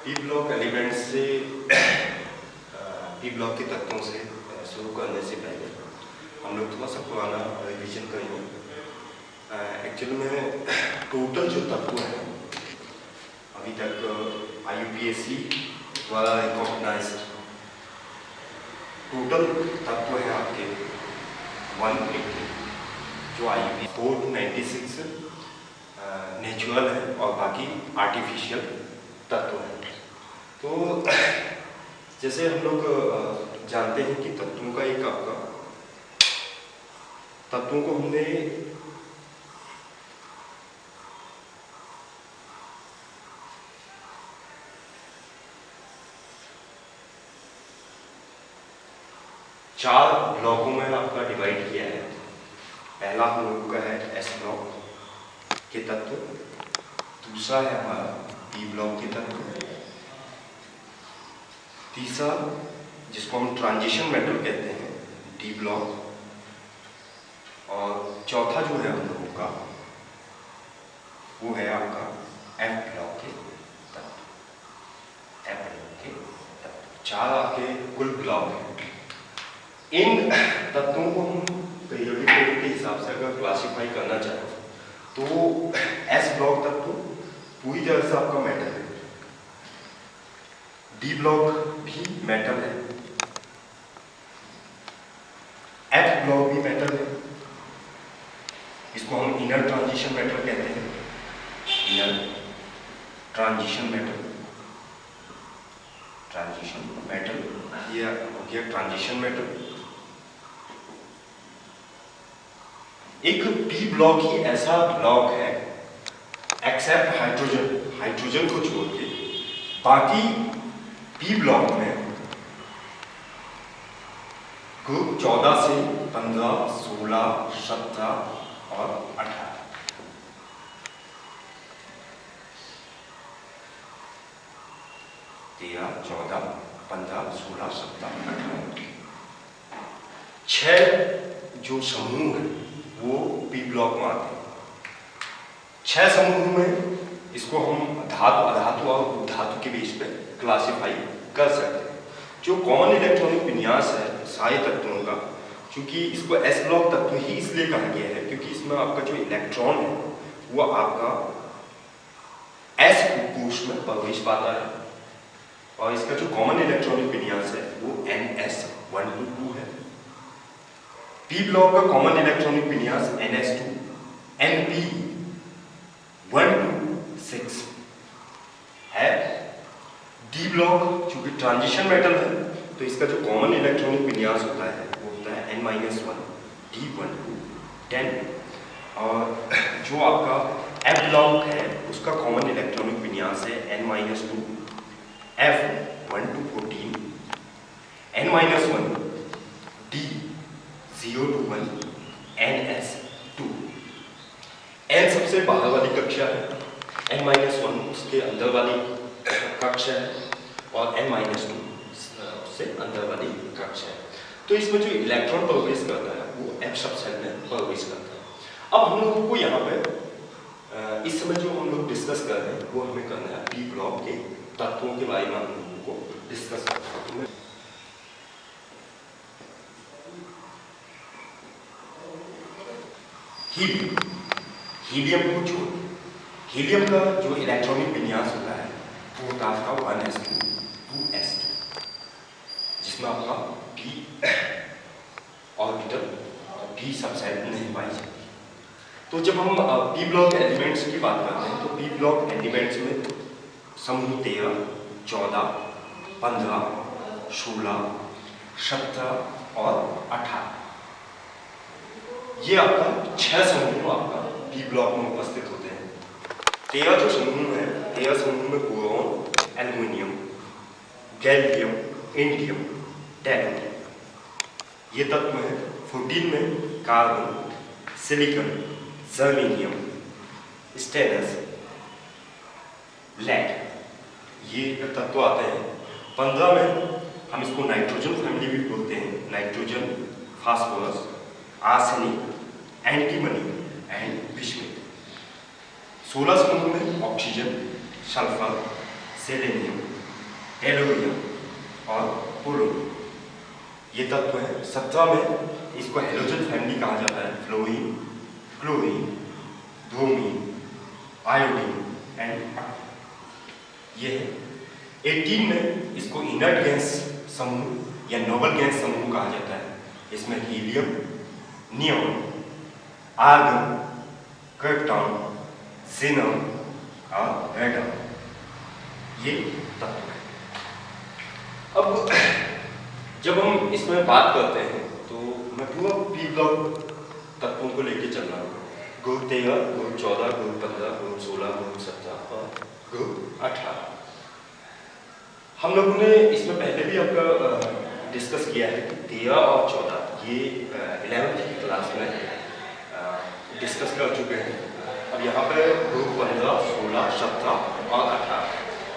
P block elements से P block के तत्वों से शुरू करने से पहले हम लोग थोड़ा सा पुराना रिवीजन करेंगे। एक्चुअली में टोटल जो तत्व हैं अभी तक IUPAC द्वारा रिकॉग्नाइज टोटल तत्व है आपके 180 जो IUPAC 496 नेचुरल है और बाकी आर्टिफिशियल तत्व है। तो जैसे हम लोग जानते हैं कि तत्वों का एक आपका तत्वों को हमने चार ब्लॉकों में आपका डिवाइड किया है। पहला हम लोगों का है S ब्लॉक के तत्व, दूसरा है हमारा P ब्लॉक के तत्व, तीसरा जिसको हम ट्रांजिशन मेटल कहते हैं D ब्लॉक, और चौथा जो है हम लोगों का वो है आपका F ब्लॉक के तत्व। F ब्लॉक के तत्व चार आपके कुल ब्लॉक हैं। इन तत्वों को हम पीरियोडिक टेबल के हिसाब से अगर क्लासिफाई करना चाहें तो S ब्लॉक तत्व पूरी तरह से आपका मेटल है, D ब्लॉक भी मेटल है, F ब्लॉक भी मेटल है, इसको हम इनर ट्रांजिशन मेटल कहते हैं, inner transition metal, transition metal ये हो गया ट्रांजिशन मेटल। एक P ब्लॉक ही ऐसा ब्लॉक है एक्सेप्ट हाइड्रोजन, हाइड्रोजन को छोड़ के बाकी P ब्लॉक में ग्रुप 14 से 15, 16, 17 और 18 13, 14, 15, 16, 17, 18 6 जो समूह है वो P ब्लॉक में आते हैं। 6 समूह में इसको हम धातु, अधातु और धातु के बीच पे क्लासिफाई कर सकते हैं। जो कॉमन इलेक्ट्रॉनिक विन्यास है सारे तत्वों का, क्योंकि इसको S ब्लॉक तत्व ही इसलिए कहा गया है क्योंकि इसमें आपका जो इलेक्ट्रॉन है वो आपका S कोश में प्रवेश पाता है और इसका जो कॉमन इलेक्ट्रॉनिक विन्यास है वो NS122 है। P ब्लॉक का कॉमन इलेक्ट्रॉनिक विन्यास NS2 NP126 है। D ब्लॉक चूंकि ट्रांजिशन मेटल है तो इसका जो कॉमन इलेक्ट्रॉनिक विन्यास होता है वो होता है N-1 D12 10, और जो आपका F ब्लॉक है उसका कॉमन इलेक्ट्रॉनिक विन्यास है N-2 F1214 N-1 D021 NS2। N सबसे बाहर वाली कक्षा है, N-1 उसके अंदर वाली कक्षा है और N-2 उससे अंदर वाली कक्षा है। तो इसमें जो इलेक्ट्रॉन प्रवेश करता है वो F सब सेल में प्रवेश करता है। अब हम लोगों को यहाँ पे इस समय जो हम लोग डिस्कस कर रहे हैं वो हमें करना है P ब्लॉक के तत्वों के बारे में हम लोगों को डिस्कस करना है। हीलियम को छोड़, हीलियम का जो इलेक्ट्रॉनिक विन्यास होता है वो होता है आपका 1s2 2s2, जिसमें आपका p ऑर्बिटल p सबसेट नहीं पाई जाती। तो जब हम p ब्लॉक एलिमेंट्स की बात करते हैं तो p ब्लॉक एलिमेंट्स में समूह 13, 14, 15, 16, 17 और 18 ये आपका 6 समूह आपका P ब्लॉक में उपस्थित होते हैं। 13 जो समूह है, 13 समूह में boron, aluminium, gallium, indium, thallium ये तत्व हैं। 14 में carbon, silicon, germanium, stannous, lead ये तत्व आते हैं। 15 में हम इसको नाइट्रोजन फैमिली भी बोलते हैं, nitrogen, phosphorus, arsenic, antimony and bismuth. 16 समूह में ऑक्सीजन, सल्फर, सेलेनियम, हेलोनियम और पोलोनियम, ये तत्व है। 17 में इसको हेलोजन फैमिली कहा जाता है। Fluorine, chlorine, bromine, iodine and ये है। 18 में इसको इनर्ट गैस समूह या नोबल गैस समूह कहा जाता है। इसमें helium, neon, argon, krypton, xenon और रेडॉन, ये तत्व है। अब जब हम इसमें बात करते हैं तो मैं पूरा पी ब्लॉक तत्वों को लेके चल रहा हूँ। Group 13, group 14, group 15, group 16, group 17 और ग्रुप 18। हम लोगों ने इसमें पहले भी आपका डिस्कस किया है कि 13 और 14 ये 11th की क्लास में डिस्कस कर चुके हैं। अब यहाँ पे ग्रुप 15, 16, 17 और 18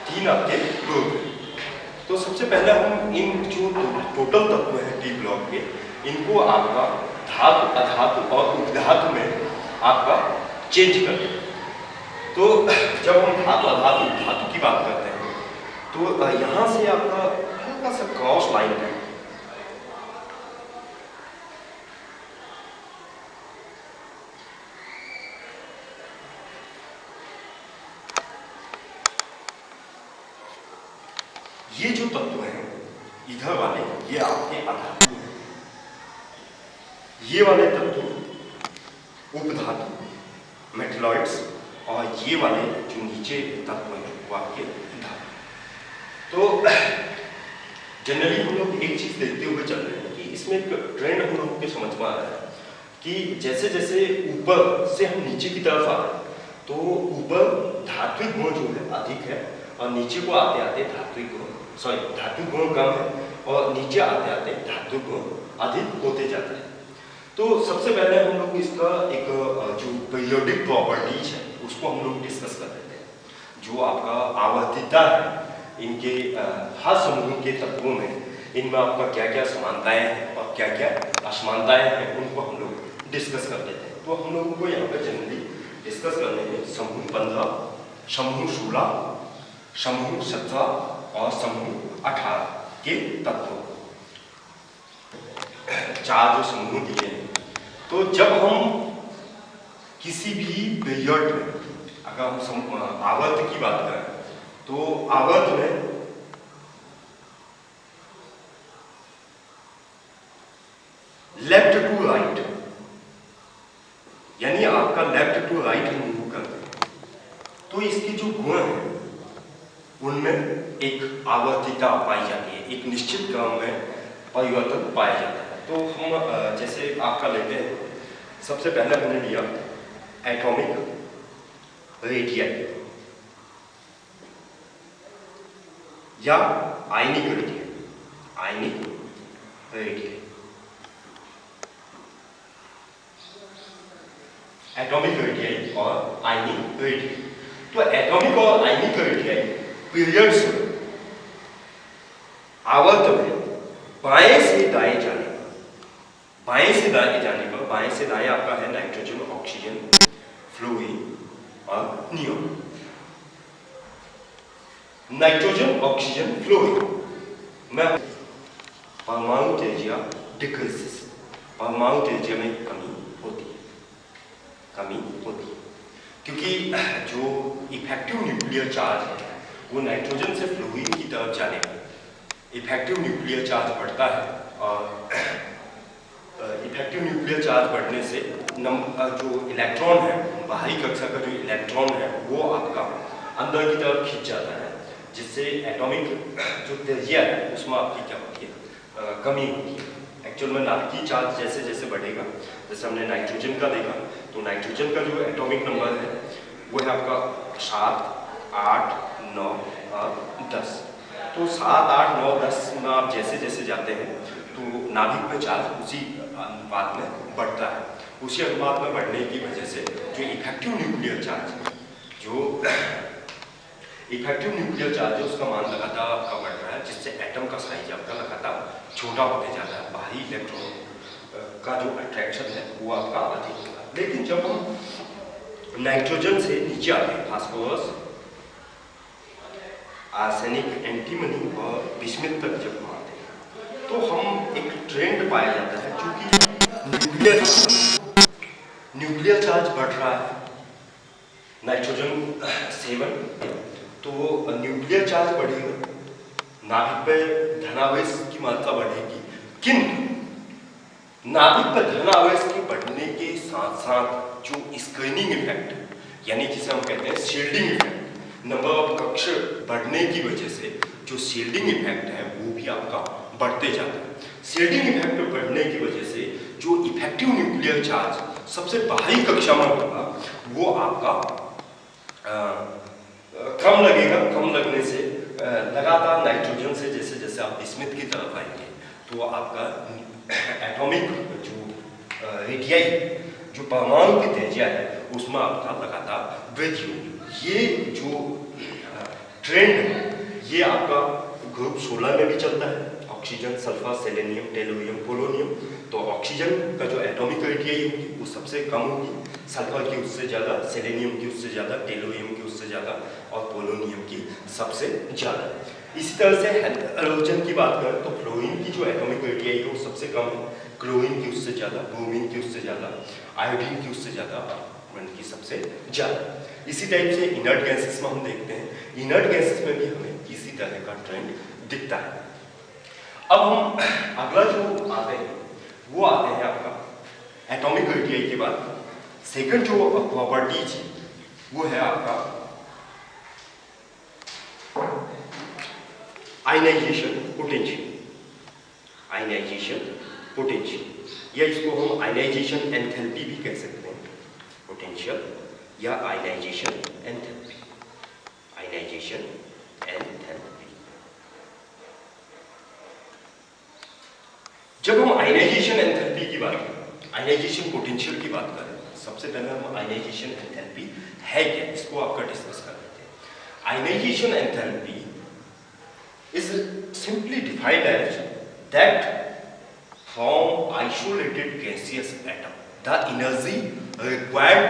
तीन आपके ग्रुप हैं। तो सबसे पहले हम इन जो टोटल तत्व हैं टी ब्लॉक के, इनको आपका धातु, अधातु और उपधातु में आपका चेंज कर दें। तो जब हम धातु, अधातु, धातु की बात करते हैं तो यहाँ से आपका हल्का सा क्रॉस लाइन है। ये जो तत्व हैं इधर वाले, ये आपके अधातु हैं। ये वाले तत्व उपधातु, मेटलॉइड्स, और ये वाले जो नीचे तत्व हैं वो आपके धातु। तो जनरली हम लोग एक चीज देखते हुए चल रहे हैं कि इसमें एक ट्रेंड हम लोगों के समझ में आ रहा है कि जैसे जैसे ऊपर से हम नीचे की तरफ आ रहे हैं तो ऊपर धात्विक गुण जो है अधिक है और नीचे को आते आते धात्विक गुण कम है और नीचे आते आते धात्विक गुण अधिक होते जाते हैं। तो सबसे पहले हम लोग इसका एक जो पीरियोडिक प्रॉपर्टीज है उसको हम लोग डिस्कस कर लेते हैं। जो आपका आवर्तिता है इनके हर समूह के तत्वों में, इनमें आपका क्या क्या समानताएं हैं और क्या क्या असमानताएं हैं उनको हम लोग डिस्कस कर लेते हैं। तो हम लोगों को यहाँ पर जनरली डिस्कस करने में समूह 15, समूह 16, समूह 17 और समूह 18 के तत्वों, चार जो समूह दिए हैं। तो जब हम किसी भी पीरियड में अगर हम आवर्त की बात करें तो आवर्त में लेफ्ट टू राइट, यानी आपका लेफ्ट टू राइट हम मूव करते हैं तो इसके जो गुण हैं उनमें एक आवर्तिता पाई जाती है, एक निश्चित क्रम में परिवर्तन पाया जाता है। तो हम जैसे आपका लेते हैं, सबसे पहले हमने लिया एटॉमिक रेडियस या ionic radius, ionic radius, atomic radius और आयनिक रेडियस। तो एटॉमिक और आयनिक रेडियस पीरियड्स आवर्त में बाएं से दाएं जाने पर, बाएं से दाएं जाने पर, बाएं से दाएं आपका है नाइट्रोजन, ऑक्सीजन, फ्लोरीन और नियॉन। नाइट्रोजन, ऑक्सीजन, फ्लोरीन में परमाणु त्रिज्या डिक्रीजेस, परमाणु त्रिज्या में कमी होती है, क्योंकि जो इफेक्टिव न्यूक्लियर चार्ज है वो नाइट्रोजन से फ्लोरीन की तरफ जाने पर इफेक्टिव न्यूक्लियर चार्ज बढ़ता है और इफेक्टिव न्यूक्लियर चार्ज बढ़ने से जो इलेक्ट्रॉन है, बाहरी कक्षा का जो इलेक्ट्रॉन है वो आपका अंदर की तरफ खींच जाता है, जिससे एटॉमिक जो त्रिज्या है उसमें आपकी क्या होती है, कमी होती है। एक्चुअल में नाभिकीय चार्ज जैसे जैसे बढ़ेगा, जैसे हमने नाइट्रोजन का देखा तो नाइट्रोजन का जो एटॉमिक नंबर है वो है आपका 7, 8, 9 और 10। तो 7, 8, 9, 10 में आप जैसे जैसे जाते हैं तो नाभिक में चार्ज उसी अनुपात में बढ़ता है। उसी अनुपात में बढ़ने की वजह से जो इफेक्टिव न्यूक्लियर चार्ज है उसका मान लगातार आपका बढ़ रहा है, जिससे एटम का साइज आपका लगातार छोटा होते जाता है, बाहरी इलेक्ट्रॉन का जो अट्रैक्शन है वो आपका अधिक होगा। लेकिन जब हम नाइट्रोजन से नीचे आते हैं, फास्फोरस, आर्सेनिक, एंटीमनी और बिस्मिथ तक जब हम आते हैं तो हम एक ट्रेंड पाया जाता है, क्योंकि न्यूक्लियर चार्ज बढ़ रहा है, नाइट्रोजन 7, तो न्यूक्लियर चार्ज बढ़ेगा, नाभिक पे धनावेश की मात्रा बढ़ेगी, किंतु नाभिक पर धनावेश के बढ़ने के साथ साथ जो स्क्रीनिंग इफेक्ट, यानी जिसे हम कहते हैं शील्डिंग इफेक्ट, नंबर ऑफ कक्ष बढ़ने की वजह से जो शील्डिंग इफेक्ट है वो भी आपका बढ़ते जाता है। शील्डिंग इफेक्ट बढ़ने की वजह से जो इफेक्टिव न्यूक्लियर चार्ज सबसे बाहरी कक्षा में होगा वो आपका कम लगेगा। कम लगने से लगातार नाइट्रोजन से जैसे जैसे आप बिस्मिथ की तरफ आएंगे तो आपका एटॉमिक जो रेडियाई, जो परमाणु की त्रिज्या है, उसमें आपका लगातार वृद्धि होगी। ये जो ट्रेंड है ये आपका ग्रुप 16 में भी चलता है, ऑक्सीजन, सल्फर, सेलेनियम, टेलोनियम, पोलोनियम। तो ऑक्सीजन का जो एटॉमिक रेडियाई होगी वो सबसे कम होगी, सल्फर की उससे ज़्यादा, सेलेनियम की उससे ज़्यादा, टेलोनियम की उससे ज़्यादा और पोलोनियम की सबसे ज़्यादा। इसी तरह से हैलोजन की बात करें तो फ्लोरीन की जो एटॉमिक रेडियाई है वो सबसे कम है, क्लोरीन की उससे ज़्यादा, ब्रोमीन की उससे ज़्यादा, आयोडीन की उससे ज़्यादा, की सबसे ज़्यादा। इसी टाइप से इनर्ट गैसेस में हम देखते हैं, इनर्ट गैसेस में भी हमें इसी तरह का ट्रेंड दिखता है। अब हम अगला जो आते हैं वो आते हैं आपका एटॉमिक रेडियाई के बाद सेकंड जो प्रॉपर्टीज वो है आपका आयनाइजेशन पोटेंशियल। आयनाइजेशन पोटेंशियल या इसको हम आयनाइजेशन एंथैल्पी भी कह सकते हैं, पोटेंशियल या आयनाइजेशन एंथैल्पी। Ionization enthalpy. जब हम आयनाइजेशन एंथैल्पी की बात करें, आयनाइजेशन पोटेंशियल की बात करें, सबसे पहले हम आयनाइजेशन एंथैल्पी है क्या इसको आपका डिस्कस कर लेते हैं। Ionisation enthalpy is simply defined as that from isolated gaseous atom the energy required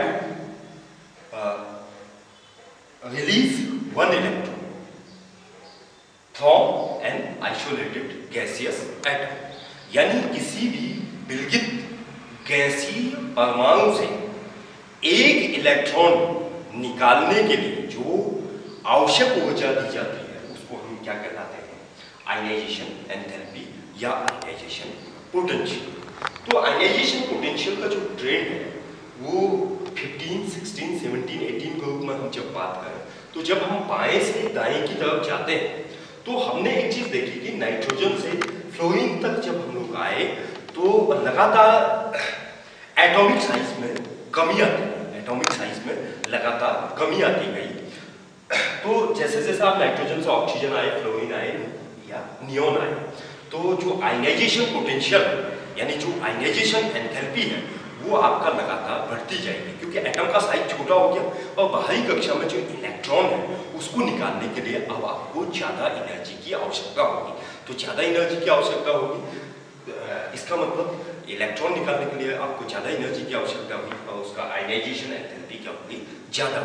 to release one electron from an isolated gaseous atom, यानी किसी भी विलगित गैसीय परमाणु से एक इलेक्ट्रॉन निकालने के लिए जो आवश्यक ऊर्जा दी जाती है उसको हम क्या कहलाते हैं, आयनाइजेशन एंथैल्पी या आयनाइजेशन पोटेंशियल। तो आयनाइजेशन पोटेंशियल का जो ट्रेंड है वो 15, 16, 17, 18 ग्रुप में हम जब बात करें तो जब हम बाएं से दाएं की तरफ जाते हैं तो हमने एक चीज देखी कि नाइट्रोजन से फ्लोरीन तक जब हम लोग आए तो लगातार एटॉमिक साइज में कमी आती है, एटॉमिक साइज में लगातार कमी आती गई। तो जैसे जैसे आप नाइट्रोजन से ऑक्सीजन आए, फ्लोरीन आए या नियोन आए, तो जो आयनाइजेशन पोटेंशियल यानी जो आयनाइजेशन एंथैल्पी है वो आपका लगातार बढ़ती जाएगी, क्योंकि एटम का साइज छोटा हो गया और बाहरी कक्षा में जो इलेक्ट्रॉन है उसको निकालने के लिए अब आपको ज़्यादा एनर्जी की आवश्यकता होगी। तो ज़्यादा एनर्जी की आवश्यकता होगी, इसका मतलब इलेक्ट्रॉन निकालने के लिए आपको ज़्यादा एनर्जी की आवश्यकता होगी और उसका आयनाइजेशन एंथैल्पी क्या होगी, ज़्यादा।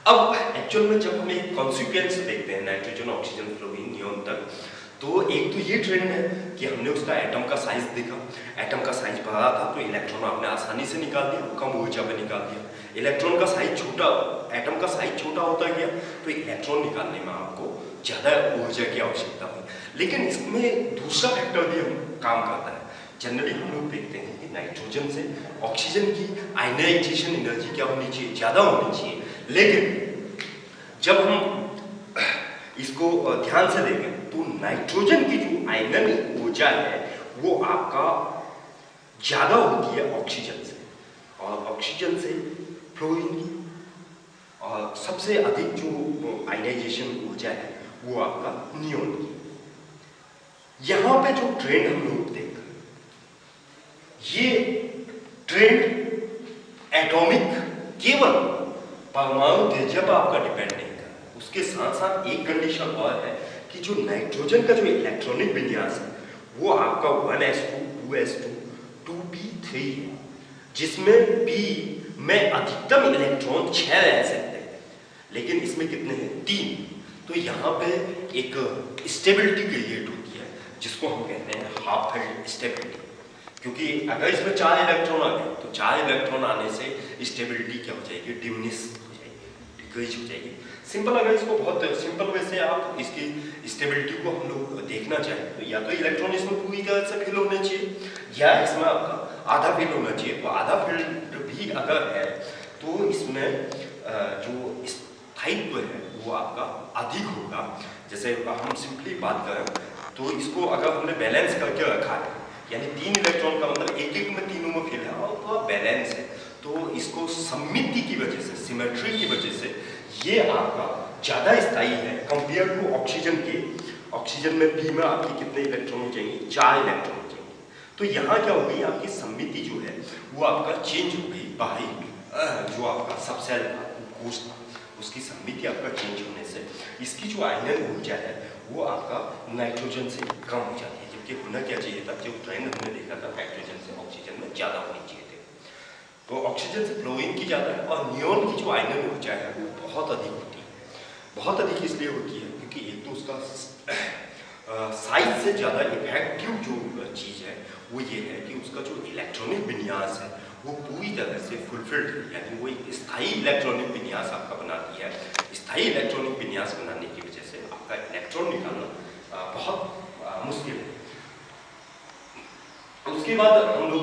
अब एक्चुअल में जब हम एक कॉन्सिक्वेंस देखते हैं नाइट्रोजन, ऑक्सीजन, फ्लोरीन, नियोन तक, तो एक तो ये ट्रेंड है कि हमने उसका एटम का साइज देखा, एटम का साइज बढ़ा था तो इलेक्ट्रॉन आपने आसानी से निकाल दिया, कम ऊर्जा में निकाल दिया। इलेक्ट्रॉन का साइज छोटा, एटम का साइज छोटा होता गया तो इलेक्ट्रॉन निकालने में आपको ज़्यादा ऊर्जा की आवश्यकता हुई। लेकिन इसमें दूसरा फैक्टर भी हम काम करता है। जनरली हम लोग देखते हैं कि नाइट्रोजन से ऑक्सीजन की आयनाइजेशन एनर्जी क्या होनी चाहिए, ज़्यादा होनी चाहिए, लेकिन जब हम इसको ध्यान से देखें तो नाइट्रोजन की जो आयनन ऊर्जा है वो आपका ज़्यादा होती है ऑक्सीजन से, और ऑक्सीजन से फ्लोरीन की, और सबसे अधिक जो आयनाइजेशन ऊर्जा है वो आपका नियोन की। यहाँ पे जो ट्रेंड हम लोग देख रहे हैं ये ट्रेंड एटॉमिक केवल परमाणु त्रिज्या पर आपका डिपेंड नहीं कर, उसके साथ साथ एक कंडीशन और है कि जो नाइट्रोजन का जो इलेक्ट्रॉनिक विन्यास है वो आपका 1s2, 2s2, 2p3 है, जिसमें p में अधिकतम इलेक्ट्रॉन 6 रह सकते हैं, लेकिन इसमें कितने हैं, 3। तो यहाँ पे एक स्टेबिलिटी क्रिएट होती है जिसको हम कहते हैं हाफ फील्ड स्टेबिलिटी। क्योंकि अगर इसमें 4 इलेक्ट्रॉन आ गए तो 4 इलेक्ट्रॉन आने से स्टेबिलिटी क्या हो जाएगी, डिमिनिश हो जाएगी, डिक्रीज हो जाएगी। सिंपल, अगर इसको बहुत सिंपल वे से आप इसकी स्टेबिलिटी को हम लोग देखना चाहें तो या तो इलेक्ट्रॉन इसमें पूरी तरह से फिल होना चाहिए या इसमें आपका आधा फिल होना चाहिए। तो आधा फिल भी अगर है तो इसमें जो स्थायित्व है वो आपका अधिक होगा। जैसे हम सिंपली बात करें तो इसको अगर हमने बैलेंस करके रखा है, यानी 3 इलेक्ट्रॉन का मतलब एक एक में तीनों में फिल है और तो बैलेंस है, तो इसको सममिति की वजह से, सिमेट्री की वजह से ये आपका ज़्यादा स्थायी है कंपेयर टू ऑक्सीजन के। ऑक्सीजन में पी में आपके कितने इलेक्ट्रॉन चाहिए, 4 इलेक्ट्रॉन चाहिए। तो यहाँ क्या हो गई, आपकी सममिति जो है वो आपका चेंज हो गई। बाहरी जो आपका सबसेल कोष था उसकी सममिति आपका चेंज होने से इसकी जो आयनन ऊर्जा है वो आपका नाइट्रोजन से कम हो जाती है। जबकि होना क्या चाहिए था, जो ट्रेंड हमने देखा था नाइट्रोजन से ऑक्सीजन में ज़्यादा होनी चाहिए थे। तो ऑक्सीजन से फ्लोरीन की ज़्यादा है और नियोन की जो आयनन ऊर्जा है वो बहुत अधिक होती है। बहुत अधिक इसलिए होती है क्योंकि एक तो उसका साइज से ज़्यादा इफेक्टिव जो चीज़ है वो ये है कि उसका जो इलेक्ट्रॉनिक विन्यास है वो पूरी तरह से फुलफिल्ड है, यानी वो एक स्थायी इलेक्ट्रॉनिक विन्यास आपका बनाती है। स्थायी इलेक्ट्रॉनिक विन्यास बनाने की वजह से आपका इलेक्ट्रॉन निकालना बहुत मुश्किल है। उसके बाद हम लोग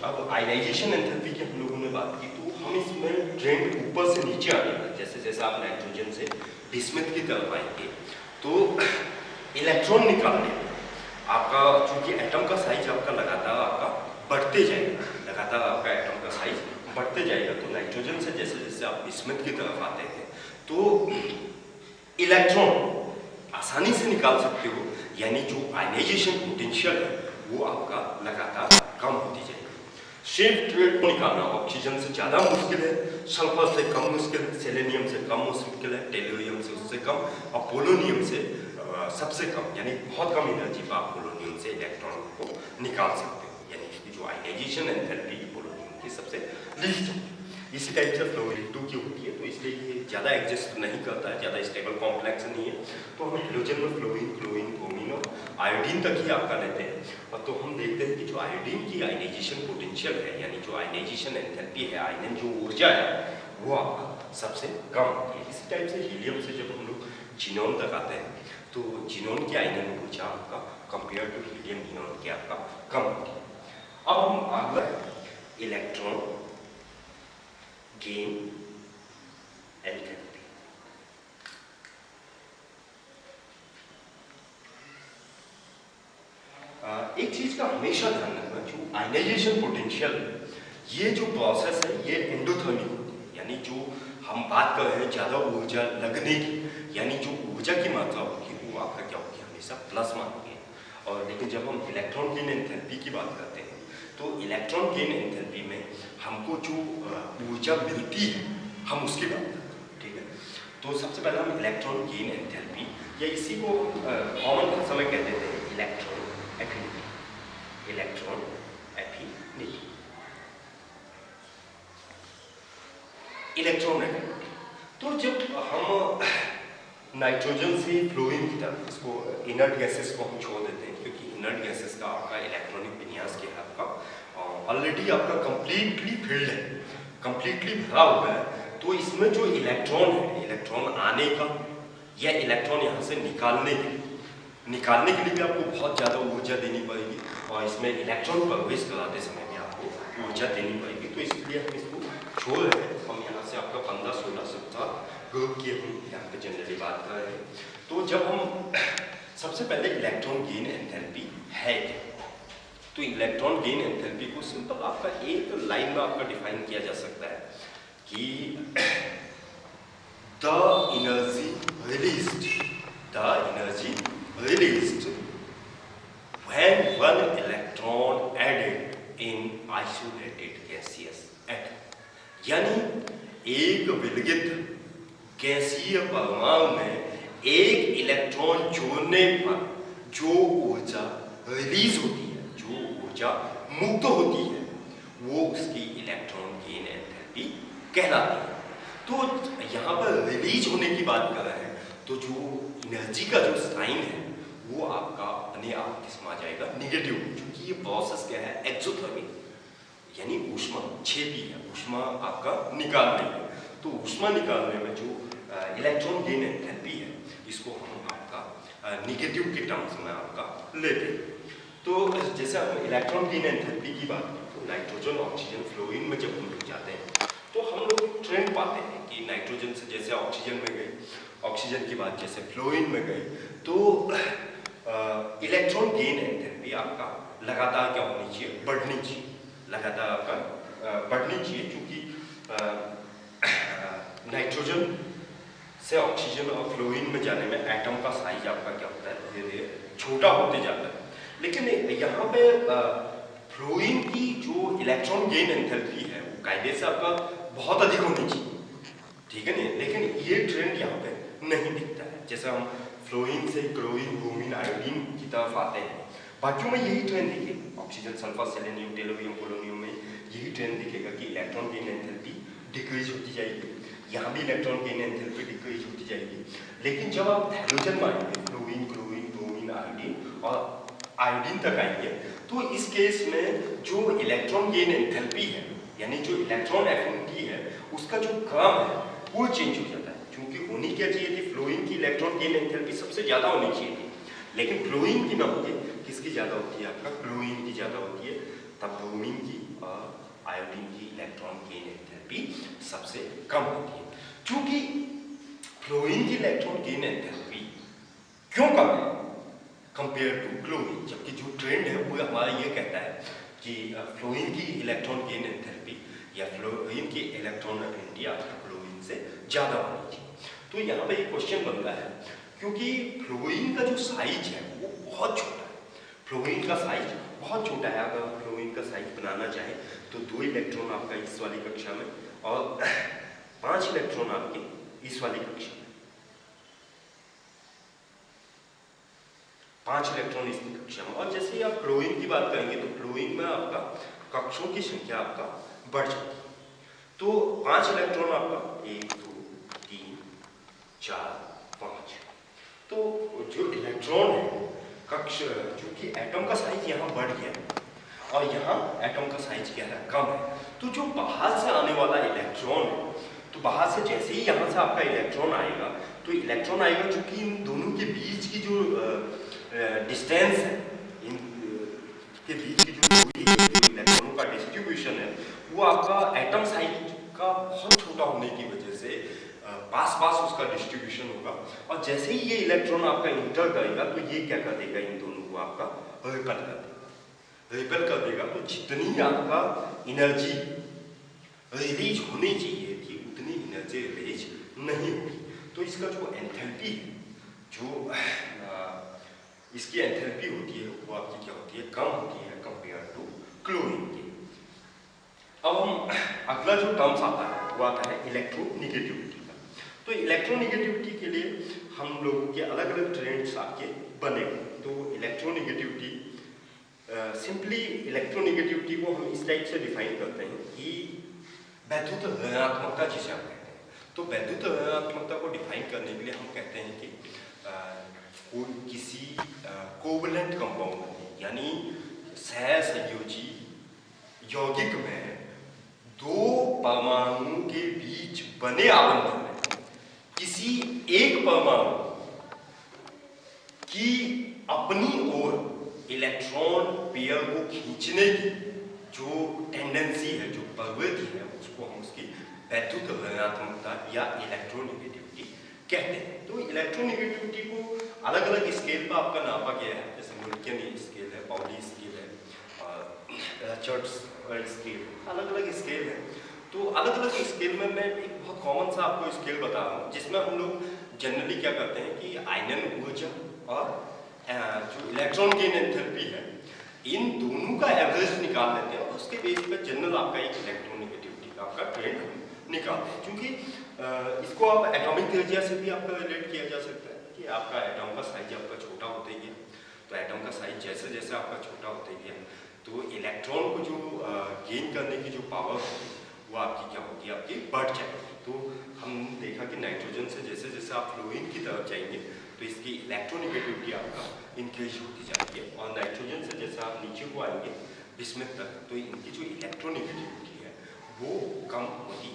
अब आयनाइजेशन एंथैल्पी की हम लोगों ने बात की, तो हम इसमें ट्रेंड ऊपर से नीचे आने का, जैसे जैसे आप नाइट्रोजन से बिस्मथ की तरफ आएंगे तो इलेक्ट्रॉन निकालने में आपका चूंकि एटम का साइज आपका लगातार आपका बढ़ते जाएगा, लगातार आपका एटम का साइज बढ़ते जाएगा। तो नाइट्रोजन से जैसे जैसे आप बिस्मथ की तरफ आते हैं तो इलेक्ट्रॉन आसानी से निकाल सकते हो, यानी जो आयनाइजेशन पोटेंशियल है वो आपका लगातार कम होती जाएगी। शिफ्ट रेट को निकालना ऑक्सीजन से ज़्यादा मुश्किल है, सल्फर से कम मुश्किल है, सेलेनियम से कम मुश्किल है, टेलुरियम से उससे कम और पोलोनियम से सबसे कम, यानी बहुत कम एनर्जी पर आप पोलोनियम से इलेक्ट्रॉन को निकाल सकते हो। यानी इसकी जो आयनाइजेशन एंथैल्पी पोलोनियम की सबसे लीस्ट है। इसी टाइप से फ्लोरीन 2 की होती है, तो इसलिए ये ज़्यादा एग्जिस्ट नहीं करता है, ज़्यादा स्टेबल कॉम्प्लेक्स नहीं है। तो हम हेलोजन में फ्लोरीन, क्लोरीन, ब्रोमीन और आयोडीन तक ही आपका लेते हैं। और तो हम देखते हैं कि जो आयोडीन की आयनाइजेशन पोटेंशियल है, यानी जो आयनाइजेशन एंथैल्पी है, आयनन जो ऊर्जा है वो आपका सबसे कम होती है। इसी टाइप से हीलियम से जब हम लोग जीनोन तक आते हैं तो जीनोन की आयनन ऊर्जा आपका कंपेयर टू हीलियम नियोन की आपका कम होती है। अब हम अगला इलेक्ट्रॉन गेन एंथैल्पी। एक चीज का हमेशा ध्यान रखना, जो आयनाइजेशन पोटेंशियल ये जो प्रोसेस है ये एंडोथर्मिक होती है, यानी जो हम बात कर रहे हैं ज़्यादा ऊर्जा लगने की, यानी जो ऊर्जा की मात्रा होगी वो आपका क्या होगी, हमेशा प्लस मान होगी। और लेकिन जब हम इलेक्ट्रॉन गेन एंथैल्पी की बात करते हैं तो इलेक्ट्रॉन गेन एंथैल्पी में हमको जो ऊर्जा मिलती है हम उसकी बात करते हैं, ठीक है। तो सबसे पहले हम इलेक्ट्रॉन गेन एंथैल्पी, या इसी को कॉमन भाषा में कहते थे electron affinity, electron affinity, electron affinity. तो जब हम नाइट्रोजन से फ्लोरीन की तरफ, इसको इनर्ट गैसेस को हम छोड़ देते हैं क्योंकि इनर्ट गैसेस का आपका इलेक्ट्रॉनिक विन्यास क्या है आपका ऑलरेडी आपका कंप्लीटली फिल्ड है, कंप्लीटली भरा हुआ है। तो इसमें जो इलेक्ट्रॉन है, इलेक्ट्रॉन आने का या इलेक्ट्रॉन यहाँ से निकालने के लिए भी आपको बहुत ज़्यादा ऊर्जा देनी पड़ेगी और इसमें इलेक्ट्रॉन प्रवेश कराते समय भी आपको ऊर्जा देनी पड़ेगी। तो इसलिए हम इसको छोड़ रहे हैं। हम यहाँ से आपका 15, 16, 17 ग्रुप की हम यहाँ पे जनरली बात कर रहे हैं। तो जब हम सबसे पहले इलेक्ट्रॉन गेन एंथैल्पी है क्या, तो इलेक्ट्रॉन गेन एंथैल्पी को सिंपल आपका एक लाइन में आपका डिफाइन किया जा सकता है कि the energy released when one electron added in isolated gaseous atom, यानी एक विलगित गैसीय परमाणु में एक इलेक्ट्रॉन जोड़ने पर जो ऊर्जा रिलीज होती है, जो ऊर्जा मुक्त होती है, वो उसकी इलेक्ट्रॉन गेन एंथैल्पी कहलाती है। तो यहाँ पर रिलीज होने की बात कर रहे हैं तो जो एनर्जी का जो साइन है वो आपका अपने आप किसमें आ जाएगा, निगेटिव, क्योंकि ये प्रोसेस क्या है, एक्सोथर्मिक, यानी ऊष्मा छेपी है, ऊष्मा आपका निकालने में। तो ऊष्मा निकालने में जो इलेक्ट्रॉन गेन एंथैल्पी है, इसको हम आपका निगेटिव के टर्म्स में आपका लेते हैं। तो जैसे हम इलेक्ट्रॉन गेन एंथैल्पी की बात करें तो नाइट्रोजन ऑक्सीजन फ्लोरीन में जब हम लोग जाते हैं तो हम लोग ट्रेंड पाते हैं कि नाइट्रोजन से जैसे ऑक्सीजन में गए, ऑक्सीजन के बाद जैसे फ्लोरीन में गए, तो इलेक्ट्रॉन गेन एंथैल्पी आपका लगातार क्या होनी चाहिए, बढ़नी चाहिए, लगातार आपका बढ़नी चाहिए, क्योंकि नाइट्रोजन से ऑक्सीजन और फ्लोरीन में जाने में एटम का साइज आपका क्या होता है, धीरे धीरे छोटा होते जाता है। लेकिन यहाँ पे फ्लोरीन की जो इलेक्ट्रॉन गेन एंथैल्पी है वो कायदे से आपका बहुत अधिक होनी चाहिए, ठीक है नहीं, लेकिन ये ट्रेंड यहाँ पे नहीं दिखता है। जैसे हम फ्लोरीन से क्लोरीन ब्रोमीन आयोडीन की तरफ आते हैं, बाकियों में यही ट्रेंड दिखेगा, ऑक्सीजन सल्फर सेलेनियम टेलोनियम पोलोनियम में यही ट्रेंड दिखेगा कि इलेक्ट्रॉन गेन एंथैल्पी डिक्रीज होती जाएगी, यहाँ भी इलेक्ट्रॉन गेन एंथैल्पी डिक्रीज होती जाएगी। लेकिन जब आप हैलोजन में आएंगे, फ्लोरीन क्लोरीन ब्रोमीन आयोडीन और आयोडीन तक आएंगे, तो इस केस में जो इलेक्ट्रॉन गेन एंथैल्पी है, यानी जो इलेक्ट्रॉन एफिनिटी है, उसका जो क्रम है वो चेंज हो जाता है। क्योंकि होनी क्या चाहिए थी, फ्लोरीन की इलेक्ट्रॉन गेन एंथैल्पी सबसे ज्यादा होनी चाहिए थी, लेकिन फ्लोरीन की ना होती, किसकी ज्यादा होती है, आपका क्लोरीन की ज्यादा होती है, तब ब्रोमीन की और आयोडीन की इलेक्ट्रॉन गेन एंथैल्पी सबसे कम होती है। क्योंकि फ्लोरीन की इलेक्ट्रॉन गेन एंथैल्पी क्यों कम है कंपेयर टू क्लोरीन, जबकि जो ट्रेंड है वो हमारा ये कहता है कि फ्लोरीन की इलेक्ट्रॉन गेन एंथैल्पी या फ्लोरीन की इलेक्ट्रॉन एफिनिटी आपका क्लोरीन से ज्यादा होनी चाहिए। तो यहाँ पे एक क्वेश्चन बनता है, क्योंकि फ्लोरीन का जो साइज है वो बहुत छोटा है, फ्लोरीन का साइज बहुत छोटा है। अगर फ्लोरीन का साइज बनाना चाहे तो 2 इलेक्ट्रॉन आपका इस वाली कक्षा में और 5 इलेक्ट्रॉन आपके इस वाली कक्षा में, 5 इलेक्ट्रॉन इस कक्षा में। और जैसे ही आप क्लोरीन की बात करेंगे तो क्लोरीन में आपका कक्षों की संख्या आपका बढ़ जाती है। तो 5 इलेक्ट्रॉन आपका 1 2 3 4 5, तो जो इलेक्ट्रॉन है कक्ष, चूंकि एटम का साइज यहाँ बढ़ गया और यहाँ एटम का साइज क्या है, कम है, तो जो बाहर से आने वाला इलेक्ट्रॉन है, तो बाहर से जैसे ही यहाँ से आपका इलेक्ट्रॉन आएगा, तो इलेक्ट्रॉन आएगा, चूंकि इन दोनों के बीच की जो डिस्टेंस है, इन के बीच की जो दूरी है, जो इलेक्ट्रॉनों का डिस्ट्रीब्यूशन है, वो आपका एटम साइज का बहुत छोटा होने की वजह से पास पास उसका डिस्ट्रीब्यूशन होगा। और जैसे ही ये इलेक्ट्रॉन आपका इंटर करेगा तो ये क्या कर देगा, इन दोनों को आपका रिपेल कर देगा, रिपेल कर देगा। तो जितनी आपका एनर्जी रिलीज होनी चाहिए थी उतनी एनर्जी रिलीज नहीं होगी। तो इसका जो एंथैल्पी है, जो इसकी एंथैल्पी होती है वो आपकी क्या होती है, कम होती है कंपेयर टू क्लोरीन की। अब हम अगला जो टर्म्स आता है वो आता है इलेक्ट्रोनिगेटिविटी का। तो इलेक्ट्रोनिगेटिविटी के लिए हम लोगों के अलग अलग ट्रेंड्स आपके बने। तो इलेक्ट्रोनिगेटिविटी, सिंपली इलेक्ट्रोनिगेटिविटी को हम इस टाइप से डिफाइन करते हैं कि वैद्युत ऋणात्मकता जिसे हम कहते हैं। तो वैद्युत ऋणात्मकता को डिफाइन करने के लिए हम कहते हैं कि कोई किसी कोवलेंट कंपाउंड में, यानी सहसंयोजी यौगिक में 2 परमाणुओं के बीच बने आबंधन में किसी एक परमाणु की अपनी ओर इलेक्ट्रॉन पेयर को खींचने की जो टेंडेंसी है, जो प्रवृत्ति है, उसको हम उसकी वैद्युत ऋणात्मकता या इलेक्ट्रोनिगेटिविटी कहते हैं। तो इलेक्ट्रोनिगेटिविटी को अलग अलग स्केल पर आपका नापा गया है, जैसे मोलिक्यूलर स्केल है, पाउली स्केल है, रचर्ड्स स्केल, अलग अलग स्केल है। तो अलग अलग स्केल में मैं एक बहुत कॉमन सा आपको स्केल बता रहा हूँ, जिसमें हम लोग जनरली क्या करते हैं कि आयनन ऊर्जा और जो इलेक्ट्रॉन गेन एंथैल्पी है, इन दोनों का एवरेज निकाल लेते हैं और उसके बेस पर जनरल आपका एक इलेक्ट्रोनिगेटिविटी का आपका ट्रेंड निकालते हैं। क्योंकि इसको आप एटॉमिक त्रिज्या से भी आपका रिलेट किया जा सकता है कि आपका एटम का साइज आपका छोटा होते गया, तो एटम का साइज जैसे जैसे आपका छोटा होते गया तो इलेक्ट्रॉन को जो गेन करने की जो पावर है वो आपकी क्या होगी, आपकी बढ़ जाएगी। तो हम देखा कि नाइट्रोजन से जैसे जैसे आप फ्लोरीन की तरफ जाएंगे तो इसकी इलेक्ट्रोनिगेटिविटी आपका इंक्रीज होती जाती है, और नाइट्रोजन से जैसे आप नीचे को आएंगे बिस्मिथ तक तो इनकी जो इलेक्ट्रोनिगेटिविटी है वो कम होती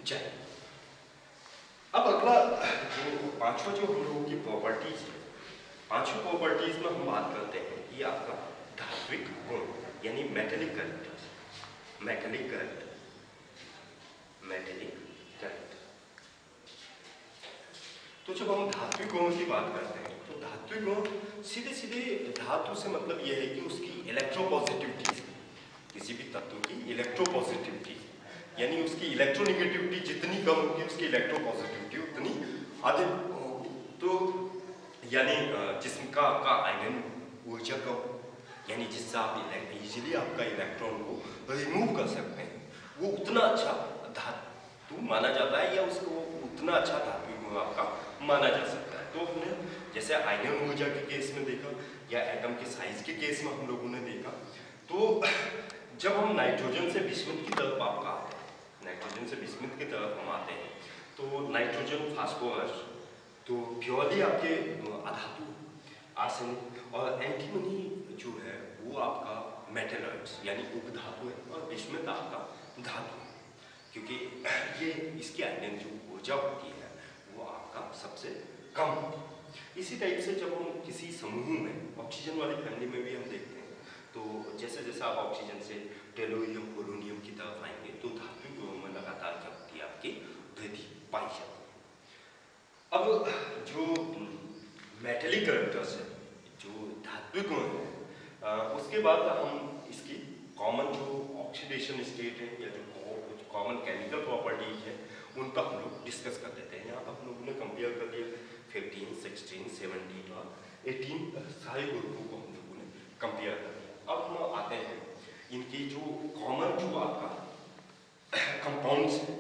जाएगी। अब अगला जो पांचवा जो हम लोगों की प्रॉपर्टीज है, पांचवी प्रॉपर्टीज में हम बात करते हैं कि आपका धात्विक गुण यानी metallic characters, metallic character, metallic character. तो जब हम धात्विक गुणों की बात करते हैं तो धात्विक गुण सीधे सीधे धातु से मतलब यह है कि उसकी इलेक्ट्रोपॉजिटिविटी, किसी भी तत्व की इलेक्ट्रोपॉजिटिविटी यानी उसकी इलेक्ट्रोनिगेटिविटी जितनी कम होगी उसकी इलेक्ट्रोपॉजिटिविटी उतनी अधिक होगी। तो यानी जिस्म का आपका आयनन ऊर्जा का यानी जिससे आप इजीली आपका इलेक्ट्रॉन को रिमूव कर सकते हैं वो उतना अच्छा धातु माना जाता है, या उसको उतना अच्छा धातु गुण आपका माना जा सकता है। तो हमने जैसे आयनन ऊर्जा के केस में देखा या एटम के साइज के केस में हम लोगों ने देखा, तो जब हम नाइट्रोजन से बिस्मुथ की तरफ आपका आते हैं, नाइट्रोजन से बिस्मुथ की तरफ हम आते हैं तो नाइट्रोजन फास्फोरस तो प्योरली आपके अधातु आर्सेनिक, और एंटीमनी जो है वो आपका मेटलॉइड्स यानी उपधातु है, और बिस्मुथ आपका धातु है, क्योंकि ये इसकी आयनन जो ऊर्जा होती है वो आपका सबसे कम होती है। इसी टाइप से जब हम किसी समूह में ऑक्सीजन वाली फैमिली में भी हम देखते हैं तो जैसे जैसे आप ऑक्सीजन से टेलोनियम पोलोनियम की तरफ आएंगे तो धात्विक गुणों में लगातार क्या होती है आपकी वृद्धि पाई जाती है। अब जो मेटेलिक कैरेक्टर्स है, जो धात्विक गुण है, उसके बाद हम इसकी कॉमन जो ऑक्सीडेशन स्टेट है या जो कॉमन केमिकल प्रॉपर्टीज है उन पर हम लोग डिस्कस कर लेते हैं। यहाँ पर हम लोगों ने कंपेयर कर लिया 15, 16, 17 और 18 सारे ग्रुपों को हम लोगों ने कंपेयर कर लिया। अब हम आते हैं इनकी जो कॉमन जो आपका कंपाउंड्स है,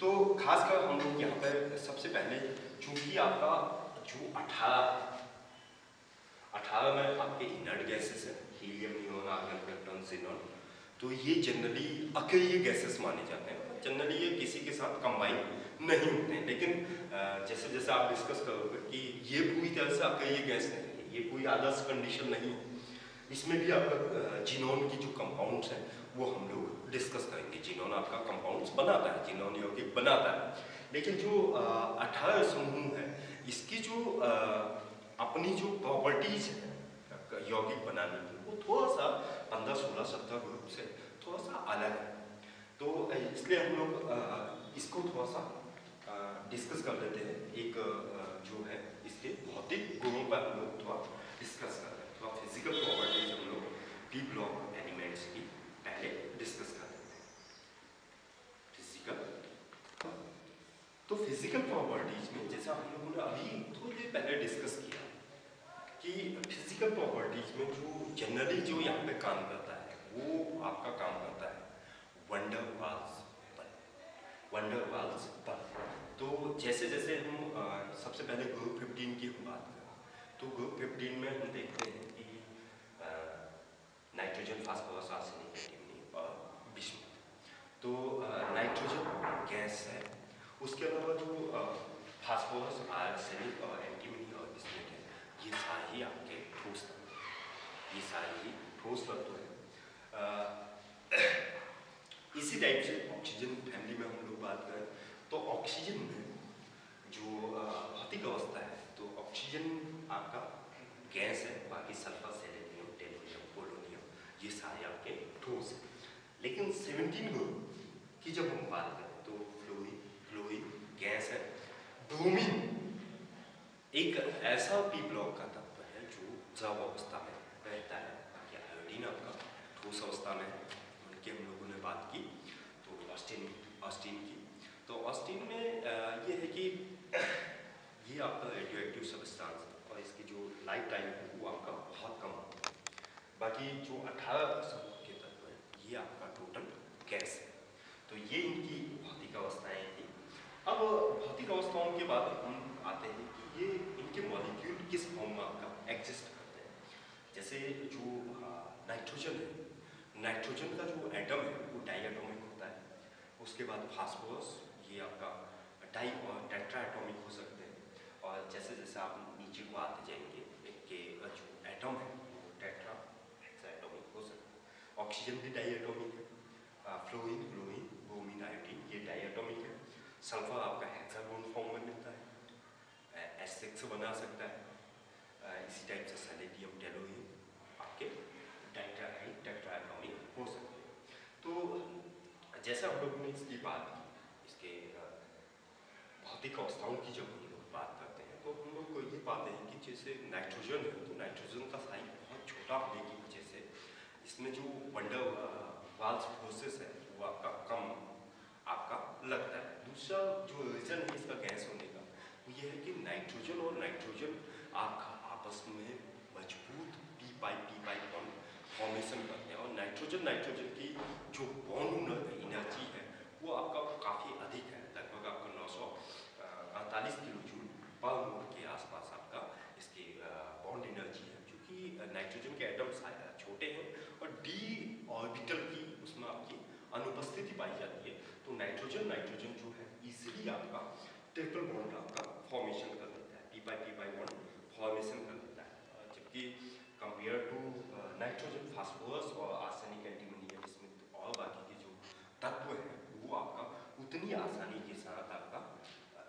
तो खासकर हम लोग यहाँ पर सबसे पहले चूंकि आपका जो 18 में आपके इनर्ट गैसेस है, helium, neon, argon, proton, xenon, तो ये जनरली अकेले गैसेस माने जाते हैं, जनरली ये किसी के साथ कंबाइन नहीं होते हैं। लेकिन जैसे जैसे आप डिस्कस करोगे कि ये पूरी तरह से अकेले गैस नहीं है, ये कोई आदर्श कंडीशन नहीं है, इसमें भी आपका जीनोन की जो कंपाउंड्स हैं वो हम लोग डिस्कस करेंगे। जीनोन आपका कंपाउंड्स बनाता है, जीनोन यौगिक बनाता है, लेकिन जो 18 समूह है इसकी जो अपनी जो प्रॉपर्टीज है यौगिक बनाने की वो थोड़ा सा 15, 16, 17 ग्रुप से थोड़ा सा अलग है। तो इसलिए हम लोग इसको थोड़ा सा डिस्कस कर लेते हैं। एक जो है इसके भौतिक गुणों पर हम लोग थोड़ा डिस्कस कर रहे हैं, थोड़ा फिजिकल प्रॉपर्टीज हम लोग पी ब्लॉक एलिमेंट्स की पहले डिस्कस कर लेते हैं। फिजिकल, तो फिजिकल प्रॉपर्टीज में जैसा हम लोगों ने अभी थोड़ी देर पहले डिस्कस किया कि फिजिकल प्रॉपर्टीज में जो जनरली जो यहाँ पे काम करता है वो आपका काम करता है वंडर वाल्स पर, वंडर वाल्स पर। तो जैसे जैसे हम सबसे पहले ग्रुप 15 की हम बात करें तो ग्रुप 15 में हम देखते हैं कि नाइट्रोजन, फास्फोरस, आर्सेनिक, एंटीमनी और बिस्मुथ। तो नाइट्रोजन गैस है, उसके अलावा जो फास्फोरस, आर्सेनिक और एंटीमनी और बिस्मुथ है ये सारे ही आपके ठोस तत्व, ये सारे ही ठोस तत्व है। इसी टाइप से ऑक्सीजन फैमिली में हम लोग बात करें तो ऑक्सीजन में जो भौतिक अवस्था है तो ऑक्सीजन आपका गैस है, बाकी सल्फर, सेलेनियम, टेलोनियम, पोलोनियम ये सारे आपके ठोस है। लेकिन 17 ग्रुप की जब हम बात करें तो फ्लोरीन गैस है, ब्रोमीन एक ऐसा पी ब्लॉक का तत्व है जो द्रव अवस्था में रहता है, बाकी आयोडीन आपका ठोस अवस्था में है। उनकी हम लोगों ने बात की तो ऑस्टीन की, तो ऑस्टीन में ये है कि ये आपका रेडियो एक्टिव सब्सटेंस है और इसकी जो लाइफ टाइम है वो आपका बहुत कम होता है। बाकी जो 18 समूह के तत्व है ये आपका टोटल गैस है। तो ये इनकी भौतिक अवस्थाएं थी। अब भौतिक अवस्थाओं के बाद हम आते हैं कि ये इनके मॉलिक्यूल किस फॉर्म में आपका एग्जिस्ट करते हैं। जैसे जो नाइट्रोजन है, नाइट्रोजन का जो एटम है वो डाई एटॉमिक होता है। उसके बाद फास्फोरस ये आपका डाई और टेट्रा एटॉमिक हो सकते हैं। और जैसे जैसे आप नीचे को आते जाएंगे इनके जो एटम है वो टेट्रा हेक्सा एटॉमिक हो सकते हैं। ऑक्सीजन भी डाई एटॉमिक है, फ्लोरीन, क्लोरीन, ब्रोमीन, आयोडीन ये डाई एटॉमिक है। सल्फर आपका हेक्सागोन फॉर्म में मिलता है, H6 बना सकता है। इसी टाइप से सैलेडियम, टेलोरियम आपके टेट्रा एटॉमिक हो सकते हैं। तो जैसा हम लोगों ने इसकी बात की, इसके भौतिक अवस्थाओं की जब हम लोग बात करते हैं तो हम लोग को ये पाते हैं कि जैसे नाइट्रोजन है तो नाइट्रोजन का साइज बहुत छोटा होने की वजह से इसमें जो वंडर वाल्स प्रोसेस है वो आपका कम आपका लगता है। दूसरा जो रीजन है इसका गैस होने का वो ये है कि नाइट्रोजन और नाइट्रोजन आपका आपस में मजबूत पी पाई बॉन्ड फॉर्मेशन करते हैं। और नाइट्रोजन की जो बॉन्ड एनर्जी है वो आपका काफ़ी अधिक है, लगभग आपका 948 किलो जूल पर मोल के आसपास आपका इसकी बॉन्ड एनर्जी है। क्योंकि नाइट्रोजन के एटम्स छोटे हैं और डी ऑर्बिटल की उसमें आपकी अनुपस्थिति पाई जाती है, तो नाइट्रोजन जो है इजीली आपका ट्रिपल बॉन्ड आपका फॉर्मेशन कर देता है, पी पाई बॉन्ड फॉर्मेशन कर देता है। जबकि कंपेयर टू नाइट्रोजन, फास्फोरस और आर्सेनिक, एंटीमनी इसमें और बाकी के जो तत्व है वो आपका उतनी आसानी के साथ आपका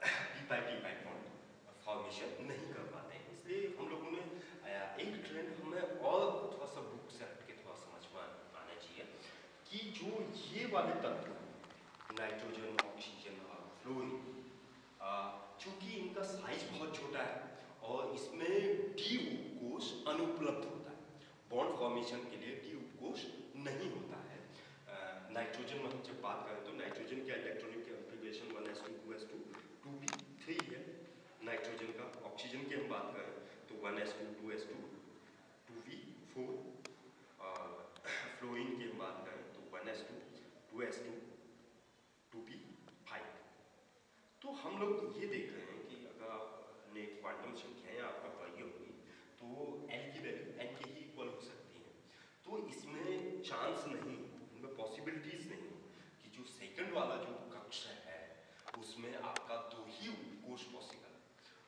पी पाई बॉन्ड फॉर्मेशन नहीं कर पाते हैं। इसलिए हम लोगों ने एक ट्रेंड हमें और थोड़ा सा बुक से हटके थोड़ा समझ में आना चाहिए कि जो ये वाले तत्व हैं नाइट्रोजन, ऑक्सीजन और फ्लोरीन, चूंकि इनका साइज बहुत छोटा है और इसमें डी उपकोष अनुपलब्ध होता है, बॉन्ड फॉर्मेशन के लिए डी उपकोष नहीं होता है। नाइट्रोजन में हम जब बात करें तो नाइट्रोजन के electronic configuration 1s2 2s2 2p3 है नाइट्रोजन का। ऑक्सीजन की हम बात करें तो 1s2 2s2 2v4 और फ्लोरीन की हम बात करें तो 1s2 2s2 2p5। तो हम लोग ये देख रहे हैं कि अगर आपने क्वांटम संख्याएं आपका पढ़ी होगी तो एल की वैल्यू एन के ही इक्वल हो सकती है। तो इसमें चांस नहीं, इनमें पॉसिबिलिटीज नहीं कि जो सेकंड वाला जो कक्ष है उसमें आपका दो ही उपकोष पॉसिबल है,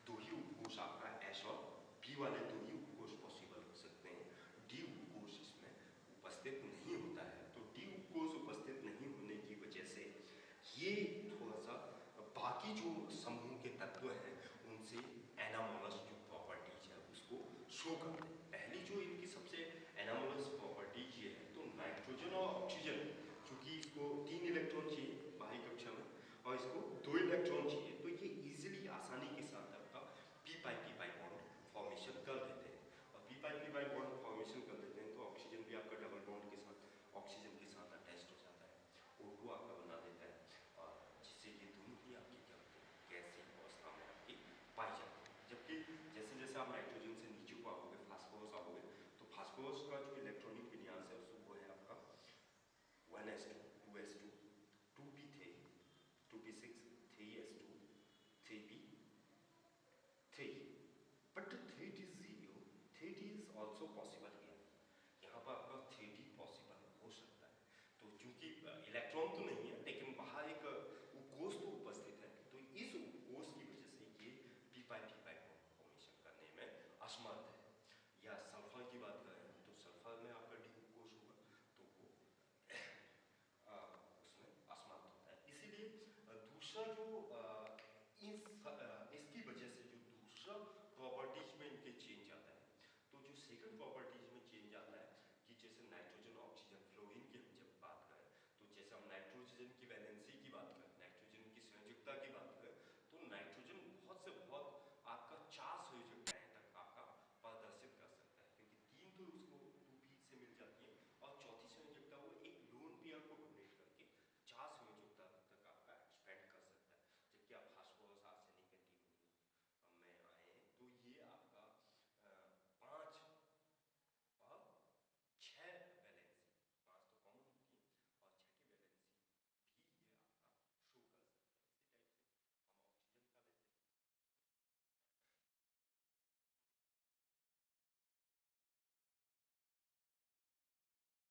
दो ही उपकोष आपका एस और पी वाले दो ही उपकोष पॉसिबल हो सकते हैं। डी उपकोष इसमें उपस्थित नहीं होता है। तो डी उपकोष उपस्थित नहीं होने की वजह से ये थोड़ा सा बाकी जो समूह के तत्व हैं उनसे एनामोलस जो प्रॉपर्टीज है उसको शो करते हैं। पहली जो इनकी सबसे एनामोलस प्रॉपर्टीज ये है तो नाइट्रोजन और ऑक्सीजन, चूंकि इसको 3 इलेक्ट्रॉन चाहिए बाहरी कक्षा में और इसको 2 इलेक्ट्रॉन चाहिए, तो ये इजीली आसानी के साथ आपका पी पाई बॉन्ड फॉर्मेशन कर देते हैं। और पी पाई बॉन्ड फॉर्मेशन कर देते हैं तो ऑक्सीजन भी आपका डबल बॉन्ड के साथ ऑक्सीजन के साथ अटैच हो जाता है, O2 आपका बना देता है और जिससे ये दोनों ही आपकी क्या होते हैं गैसीय अवस्था में आपकी पाई जाती है। जबकि जैसे जैसे आप नाइट्रोजन से नीचे को आओगे, फास्फोरस आओगे, तो फास्फोरस का जो इलेक्ट्रॉनिक विन्यास है वो है आपका 1s2 2s2 2p3 2p6 3s2 3p3, but 3d0 3d is also possible here. यहाँ पर आपका 3d पॉसिबल हो सकता है। तो चूंकि इलेक्ट्रॉन तो